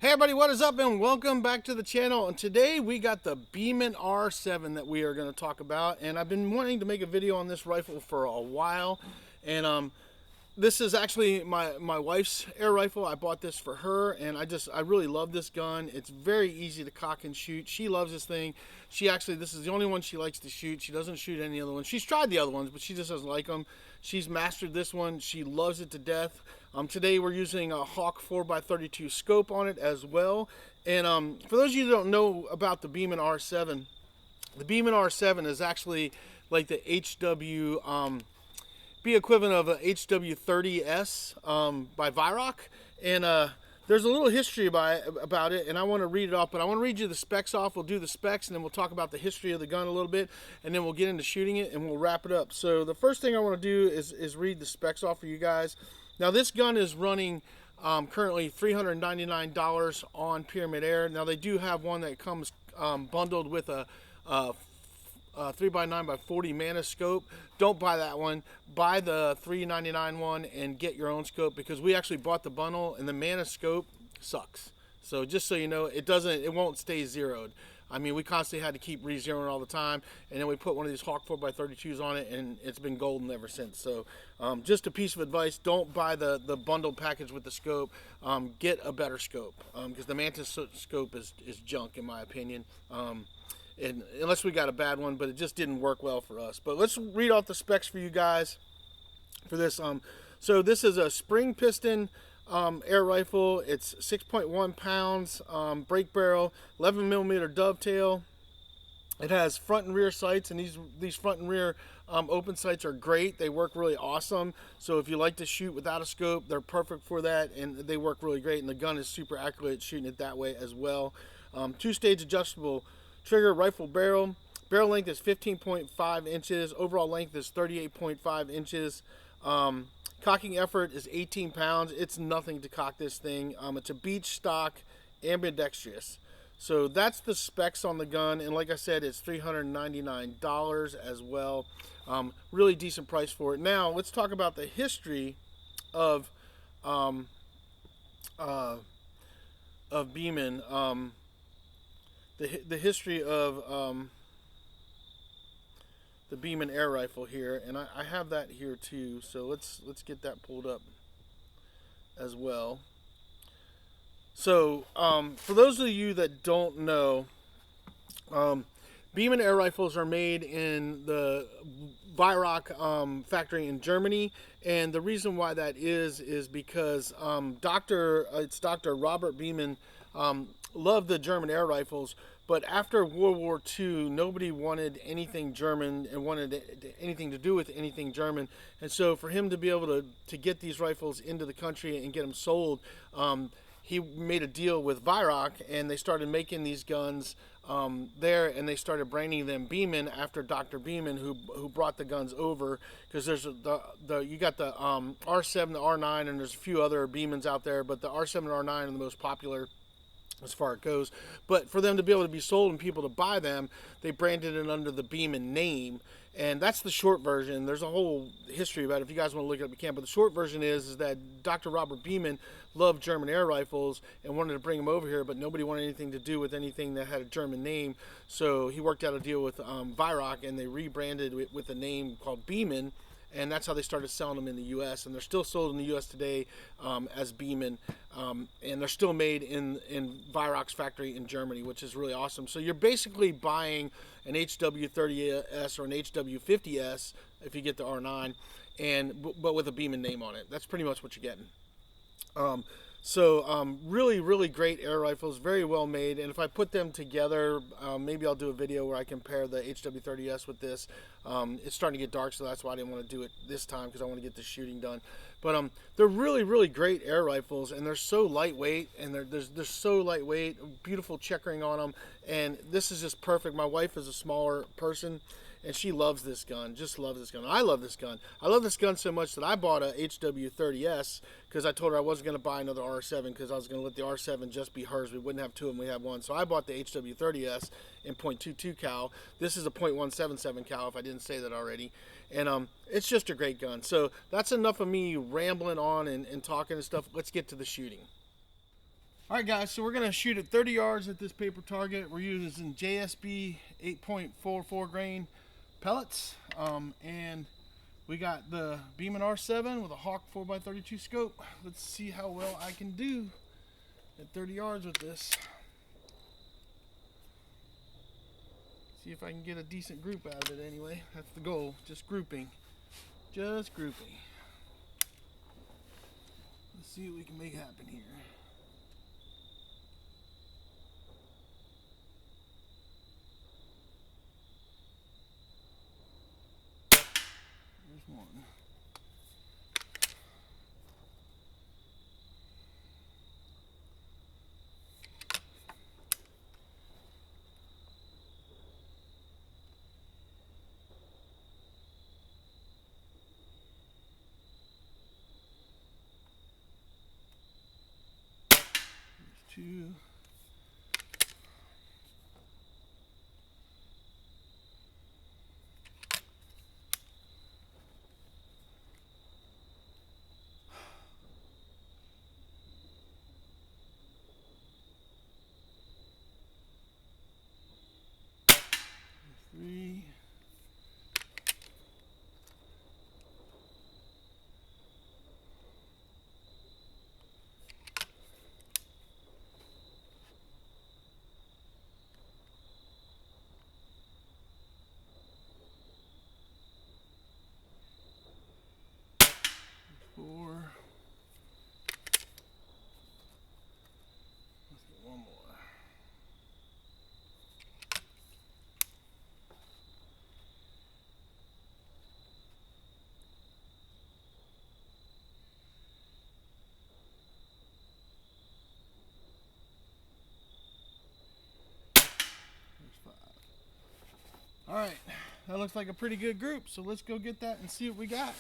Hey everybody, what is up and welcome back to the channel. And today we got the Beeman R7 that we are going to talk about, and I've been wanting to make a video on this rifle for a while. And this is actually my wife's air rifle. I bought this for her, and I really love this gun. It's very easy to cock and shoot. She loves this thing. This is the only one she likes to shoot. She doesn't shoot any other ones. She's tried the other ones, but she just doesn't like them. She's mastered this one. She loves it to death. Today we're using a Hawk 4x32 scope on it as well. And for those of you who don't know about the Beeman R7, the Beeman R7 is actually like the HW, be equivalent of a HW30S by Weihrauch. And there's a little history about it, and I want to read it off, but I want to read you the specs off. We'll do the specs, and then we'll talk about the history of the gun a little bit, and then we'll get into shooting it, and we'll wrap it up. So the first thing I want to do is read the specs off for you guys. Now this gun is running currently $399 on Pyramid Air. Now they do have one that comes bundled with a 3x9x40 mana scope. Don't buy that one. Buy the $399 one and get your own scope, because we actually bought the bundle and the mana scope sucks. So just so you know, it won't stay zeroed. I mean, we constantly had to keep re-zeroing all the time, and then we put one of these Hawk 4x32s on it, and it's been golden ever since. So just a piece of advice: don't buy the bundled package with the scope. Get a better scope, because the Mantis scope is junk in my opinion. And unless we got a bad one, but it just didn't work well for us. But let's read off the specs for you guys for this. So this is a spring piston air rifle. It's 6.1 pounds, break barrel, 11 millimeter dovetail. It has front and rear sights, and these front and rear open sights are great. They work really awesome. So if you like to shoot without a scope, they're perfect for that, and they work really great. And the gun is super accurate at shooting it that way as well. Two-stage adjustable trigger, rifle barrel. Barrel length is 15.5 inches. Overall length is 38.5 inches. Cocking effort is 18 pounds. It's nothing to cock this thing. It's a beach stock, ambidextrous. So that's the specs on the gun, and like I said, it's $399 as well. Really decent price for it. Now let's talk about the history of Beeman. The history of the Beeman Air Rifle here, and I have that here too. So let's get that pulled up as well. So for those of you that don't know, Beeman Air Rifles are made in the Weihrauch factory in Germany, and the reason why that is because Dr. Robert Beeman loved the German air rifles, but after World War II, nobody wanted anything German and wanted anything to do with anything German. And so for him to be able to get these rifles into the country and get them sold, he made a deal with Weihrauch, and they started making these guns there, and they started branding them Beeman after Dr. Beeman, who brought the guns over. Because there's you got the R7, the R9, and there's a few other Beemans out there, but the R7 and R9 are the most popular as far as it goes. But for them to be able to be sold and people to buy them, they branded it under the Beeman name. And that's the short version. There's a whole history about it. If you guys want to look it up, you can. But the short version is that Dr. Robert Beeman loved German air rifles and wanted to bring them over here, but nobody wanted anything to do with anything that had a German name. So he worked out a deal with Weihrauch, and they rebranded it with a name called Beeman. And that's how they started selling them in the U.S. And they're still sold in the U.S. today as Beeman. And they're still made in Weihrauch's factory in Germany, which is really awesome. So you're basically buying an HW30S or an HW50S if you get the R9, but with a Beeman name on it. That's pretty much what you're getting. Really, really great air rifles, very well made. And if I put them together, maybe I'll do a video where I compare the HW30S with this. It's starting to get dark, so that's why I didn't want to do it this time, because I want to get the shooting done. But they're really, really great air rifles, and they're so lightweight, and they're so lightweight, beautiful checkering on them, and this is just perfect. My wife is a smaller person, and she loves this gun, just loves this gun. I love this gun. I love this gun so much that I bought a HW30S, because I told her I wasn't going to buy another R7, because I was going to let the R7 just be hers. We wouldn't have two of them, we have one. So I bought the HW30S in .22 cal. This is a .177 cal, if I didn't say that already. And it's just a great gun. So that's enough of me rambling on and talking and stuff. Let's get to the shooting. All right, guys, so we're going to shoot at 30 yards at this paper target. We're using JSB 8.44 grain pellets, and we got the Beeman R7 with a Hawk 4x32 scope. Let's see how well I can do at 30 yards with this. See if I can get a decent group out of it anyway. That's the goal, just grouping. Just grouping. Let's see what we can make happen here. There's one. There's two. Three. Four. Let's get one more. All right, that looks like a pretty good group, so let's go get that and see what we got.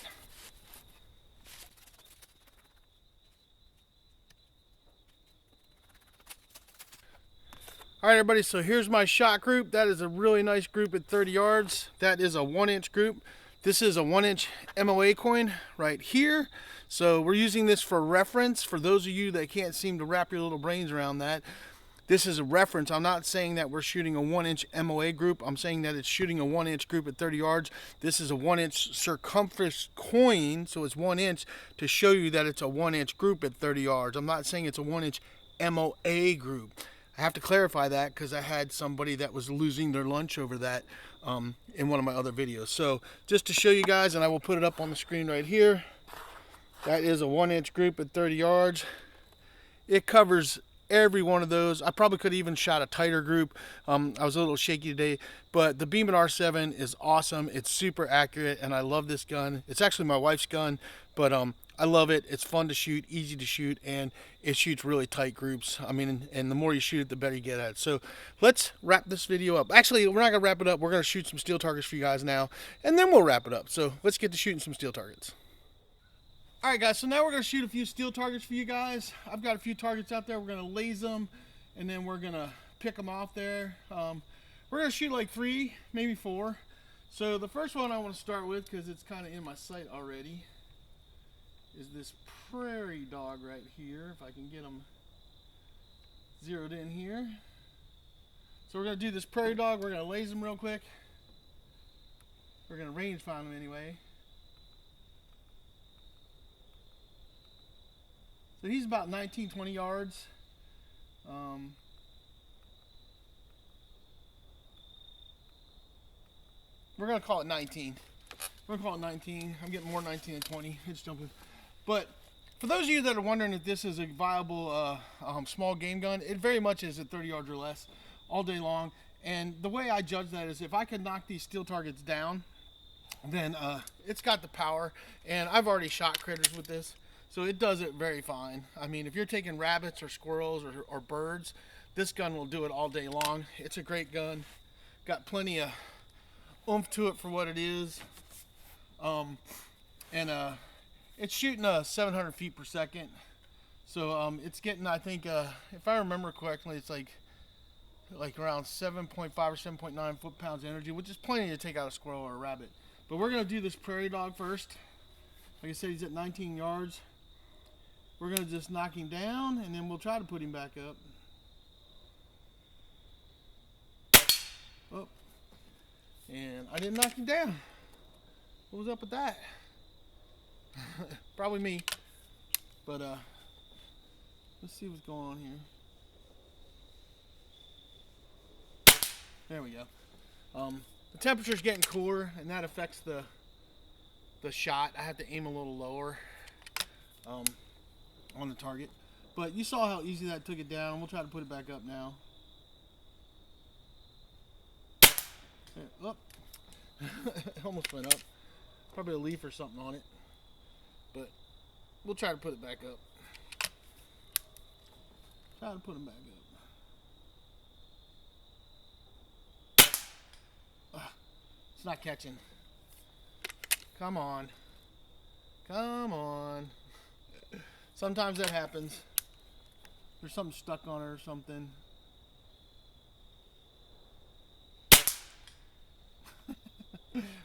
All right, everybody, so here's my shot group. That is a really nice group at 30 yards. That is a 1-inch group. This is a 1-inch MOA coin right here. So we're using this for reference. For those of you that can't seem to wrap your little brains around that, this is a reference. I'm not saying that we're shooting a 1-inch MOA group. I'm saying that it's shooting a 1-inch group at 30 yards. This is a 1-inch circumference coin, so it's 1 inch to show you that it's a 1-inch group at 30 yards. I'm not saying it's a 1-inch MOA group. I have to clarify that because I had somebody that was losing their lunch over that in one of my other videos. So just to show you guys, and I will put it up on the screen right here, that is a 1-inch group at 30 yards. It covers every one of those. I probably could have even shot a tighter group. I was a little shaky today, but the Beeman R7 is awesome. It's super accurate, and I love this gun. It's actually my wife's gun, but I love it. It's fun to shoot, easy to shoot, and it shoots really tight groups. I mean, and the more you shoot it, the better you get at it. So let's wrap this video up. Actually, we're not gonna wrap it up. We're gonna shoot some steel targets for you guys now, and then we'll wrap it up. So let's get to shooting some steel targets. All right, guys, so now we're gonna shoot a few steel targets for you guys. I've got a few targets out there. We're gonna laze them, and then we're gonna pick them off there. We're gonna shoot like 3, maybe 4. So the first one I wanna start with, because it's kind of in my sight already, is this prairie dog right here. If I can get them zeroed in here. So we're gonna do this prairie dog. We're gonna laze them real quick. We're gonna range find them anyway. So he's about 19, 20 yards. We're gonna call it 19. We're gonna call it 19. I'm getting more 19 than 20. It's jumping. But for those of you that are wondering if this is a viable small game gun, it very much is at 30 yards or less all day long. And the way I judge that is if I could knock these steel targets down, then it's got the power. And I've already shot critters with this, so it does it very fine. I mean, if you're taking rabbits or squirrels or birds, this gun will do it all day long. It's a great gun. Got plenty of oomph to it for what it is. It's shooting 700 feet per second. So it's getting, I think, if I remember correctly, it's like around 7.5 or 7.9 foot-pounds energy, which is plenty to take out a squirrel or a rabbit. But we're gonna do this prairie dog first. Like I said, he's at 19 yards. we're going to just knock him down, and then we'll try to put him back up. Oh, and I didn't knock him down. What was up with that? Probably me. But let's see what's going on here. There we go. The temperature's getting cooler, and that affects the shot. I have to aim a little lower on the target. But you saw how easy that took it down. We'll try to put it back up now. There, it almost went up. Probably a leaf or something on it. But we'll try to put it back up. Try to put him back up. It's not catching. Come on. Come on. Sometimes that happens. There's something stuck on it or something.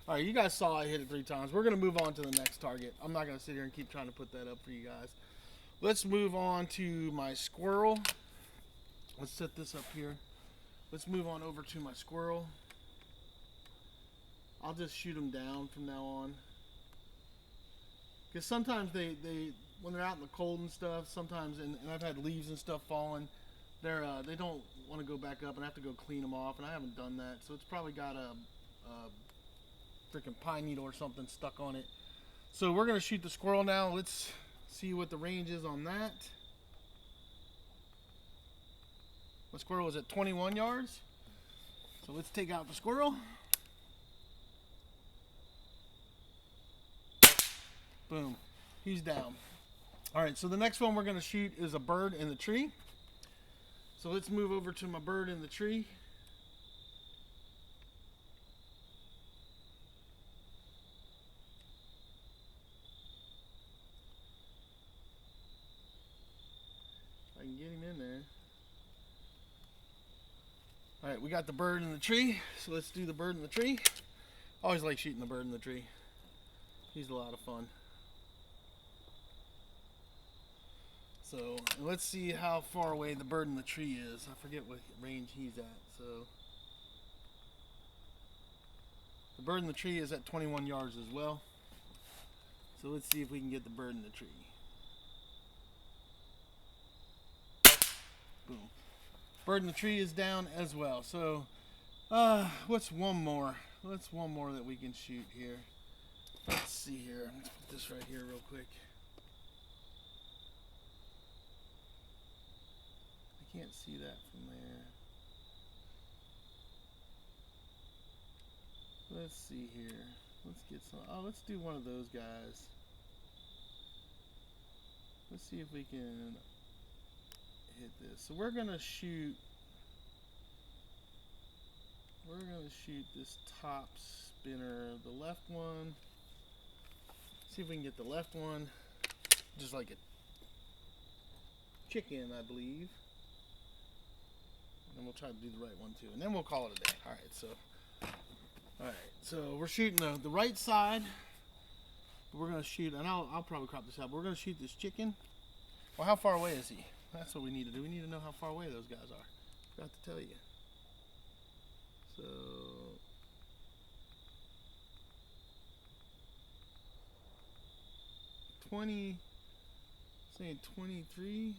Alright, you guys saw I hit it 3 times. We're going to move on to the next target. I'm not going to sit here and keep trying to put that up for you guys. Let's move on to my squirrel. Let's set this up here. Let's move on over to my squirrel. I'll just shoot them down from now on. Because sometimes they when they're out in the cold and stuff, sometimes, and I've had leaves and stuff falling, they don't want to go back up, and I have to go clean them off, and I haven't done that. So it's probably got a freaking pine needle or something stuck on it. So we're going to shoot the squirrel now. Let's see what the range is on that. The squirrel is at 21 yards. So let's take out the squirrel. Boom. He's down. Alright, so the next one we're going to shoot is a bird in the tree. So let's move over to my bird in the tree. If I can get him in there. Alright, we got the bird in the tree. So let's do the bird in the tree. I always like shooting the bird in the tree. He's a lot of fun. So let's see how far away the bird in the tree is. I forget what range he's at. So the bird in the tree is at 21 yards as well. So let's see if we can get the bird in the tree. Boom. Bird in the tree is down as well. So what's one more? What's one more that we can shoot here? Let's see here. Let's put this right here real quick. I can't see that from there. Let's see here. Let's get some. Oh, let's do one of those guys. Let's see if we can hit this. So we're gonna shoot. We're gonna shoot this top spinner, the left one. See if we can get the left one, just like a chicken, I believe. And we'll try to do the right one too, and then we'll call it a day. All right, so we're shooting the right side. We're gonna shoot, and I'll probably crop this out. But we're gonna shoot this chicken. Well, how far away is he? That's what we need to do. We need to know how far away those guys are. Forgot to tell you. So. Saying 23.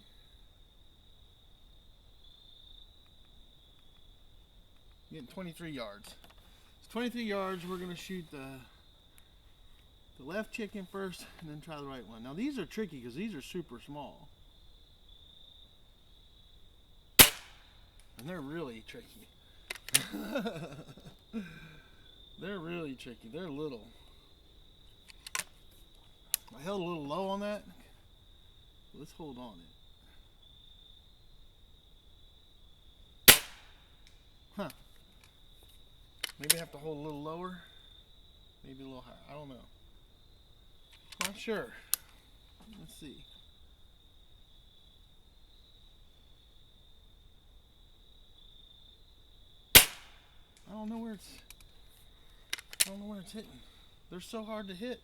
Getting 23 yards. It's 23 yards. We're going to shoot the left chicken first and then try the right one. Now these are tricky because these are super small. And they're really tricky. They're really tricky. They're little. I held a little low on that. Let's hold on it. Huh. Maybe I have to hold a little lower. Maybe a little higher. I don't know. Not sure. Let's see. I don't know where it's hitting. They're so hard to hit.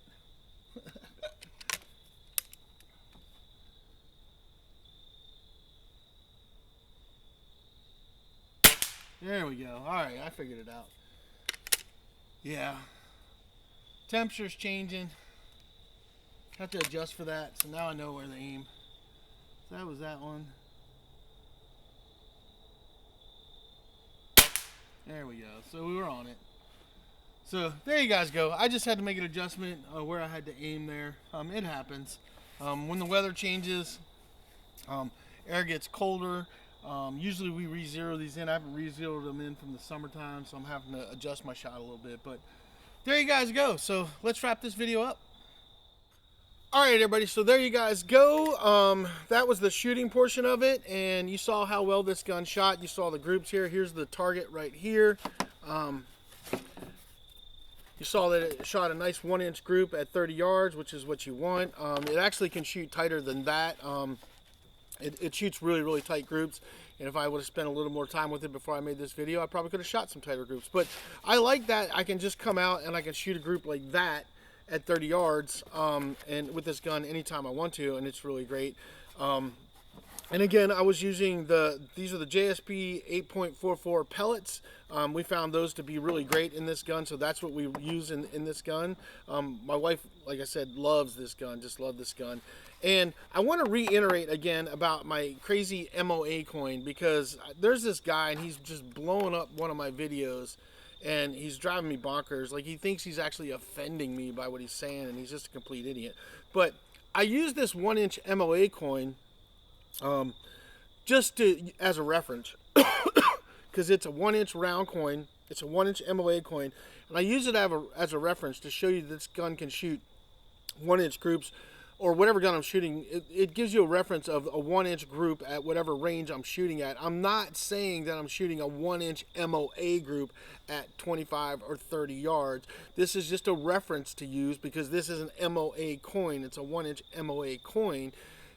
There we go. All right, I figured it out. Yeah. Temperature's changing. Have to adjust for that, so now I know where to aim. So that was that one. There we go. So we were on it. So there you guys go. I just had to make an adjustment where I had to aim there. It happens. When the weather changes, air gets colder. Usually we re-zero these in. I haven't re-zeroed them in from the summertime, so I'm having to adjust my shot a little bit. But there you guys go. So let's wrap this video up. All right, everybody, so there you guys go. That was the shooting portion of it, and you saw how well this gun shot. You saw the groups here. Here's the target right here. You saw that it shot a nice 1-inch group at 30 yards, which is what you want. It actually can shoot tighter than that. It shoots really, really tight groups, and if I would have spent a little more time with it before I made this video, I probably could have shot some tighter groups. But I like that I can just come out and I can shoot a group like that at 30 yards and with this gun anytime I want to, and it's really great. And again, I was using these are the JSP 8.44 pellets. We found those to be really great in this gun, so that's what we use in this gun. My wife, like I said, loves this gun, just love this gun. And I want to reiterate again about my crazy MOA coin, because there's this guy and he's just blowing up one of my videos. And he's driving me bonkers. Like, he thinks he's actually offending me by what he's saying, and he's just a complete idiot. But I use this 1-inch MOA coin just as a reference, because it's a 1-inch round coin. It's a 1-inch MOA coin, and I use it as a reference to show you this gun can shoot 1-inch groups, or whatever gun I'm shooting. It gives you a reference of a 1-inch group at whatever range I'm shooting at. I'm not saying that I'm shooting a 1-inch MOA group at 25 or 30 yards. This is just a reference to use, because this is an MOA coin. It's a 1-inch MOA coin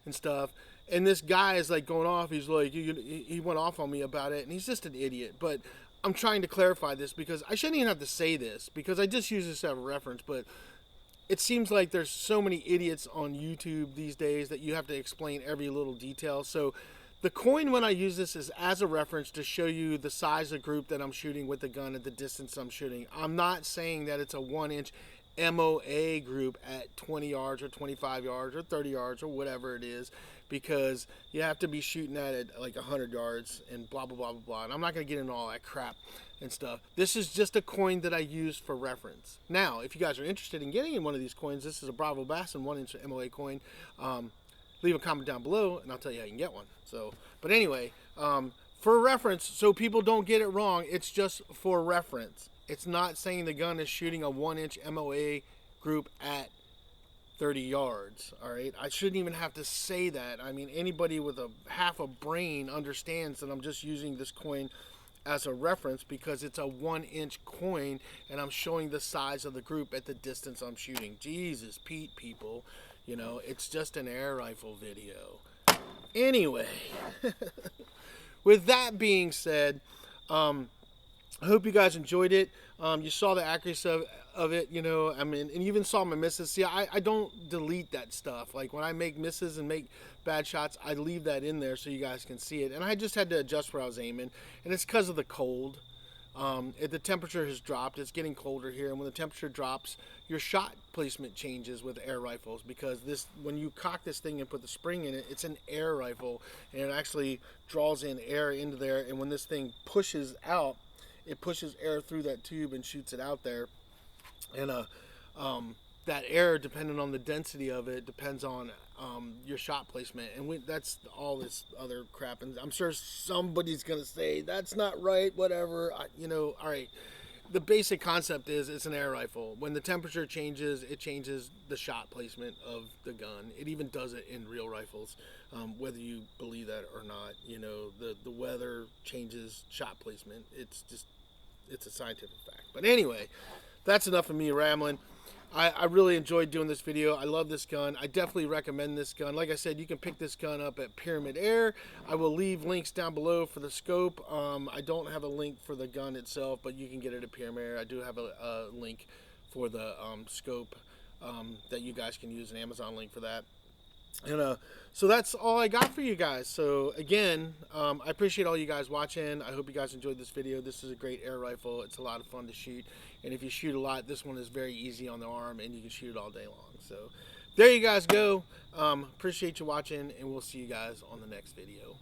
and stuff. And this guy is like going off. He's like, he went off on me about it, and he's just an idiot. But I'm trying to clarify this, because I shouldn't even have to say this, because I just use this as a reference. But it seems like there's so many idiots on YouTube these days that you have to explain every little detail. So the coin, when I use this, is as a reference to show you the size of group that I'm shooting with the gun at the distance I'm shooting. I'm not saying that it's a 1-inch MOA group at 20 yards or 25 yards or 30 yards or whatever it is, because you have to be shooting at like 100 yards and blah, blah, blah, blah, blah. And I'm not going to get into all that crap and stuff. This is just a coin that I use for reference. Now, if you guys are interested in getting one of these coins, this is a Bravo Bassin 1-inch MOA coin. Leave a comment down below and I'll tell you how you can get one. So, but anyway, for reference, so people don't get it wrong, it's just for reference. It's not saying the gun is shooting a 1-inch MOA group at 30 yards. All right, I shouldn't even have to say that. I mean, anybody with a half a brain understands that I'm just using this coin as a reference, because it's a 1-inch coin and I'm showing the size of the group at the distance I'm shooting. Jesus, Pete, people, you know, it's just an air rifle video. Anyway, with that being said, I hope you guys enjoyed it. You saw the accuracy of it, you know, I mean, and you even saw my misses. See, I don't delete that stuff. Like, when I make misses and make bad shots, I leave that in there so you guys can see it. And I just had to adjust where I was aiming, and it's because of the cold. The temperature has dropped. It's getting colder here, and when the temperature drops, your shot placement changes with air rifles, because when you cock this thing and put the spring in it, it's an air rifle, and it actually draws in air into there, and when this thing pushes out, it pushes air through that tube and shoots it out there. And that air, depending on the density of it, depends on your shot placement. And that's all this other crap. And I'm sure somebody's going to say, that's not right, whatever. You know, all right. The basic concept is it's an air rifle. When the temperature changes, it changes the shot placement of the gun. It even does it in real rifles, whether you believe that or not. You know, the weather changes shot placement. It's a scientific fact. But anyway, that's enough of me rambling. I really enjoyed doing this video. I love this gun. I definitely recommend this gun. Like I said, you can pick this gun up at Pyramid Air. I will leave links down below for the scope. I don't have a link for the gun itself, but you can get it at Pyramid Air. I do have a link for the scope that you guys can use, an Amazon link for that. And so that's all I got for you guys. So again, I appreciate all you guys watching. I hope you guys enjoyed this video. This is a great air rifle. It's a lot of fun to shoot, and if you shoot a lot, this one is very easy on the arm, and you can shoot it all day long. So there you guys go. Appreciate you watching, and we'll see you guys on the next video.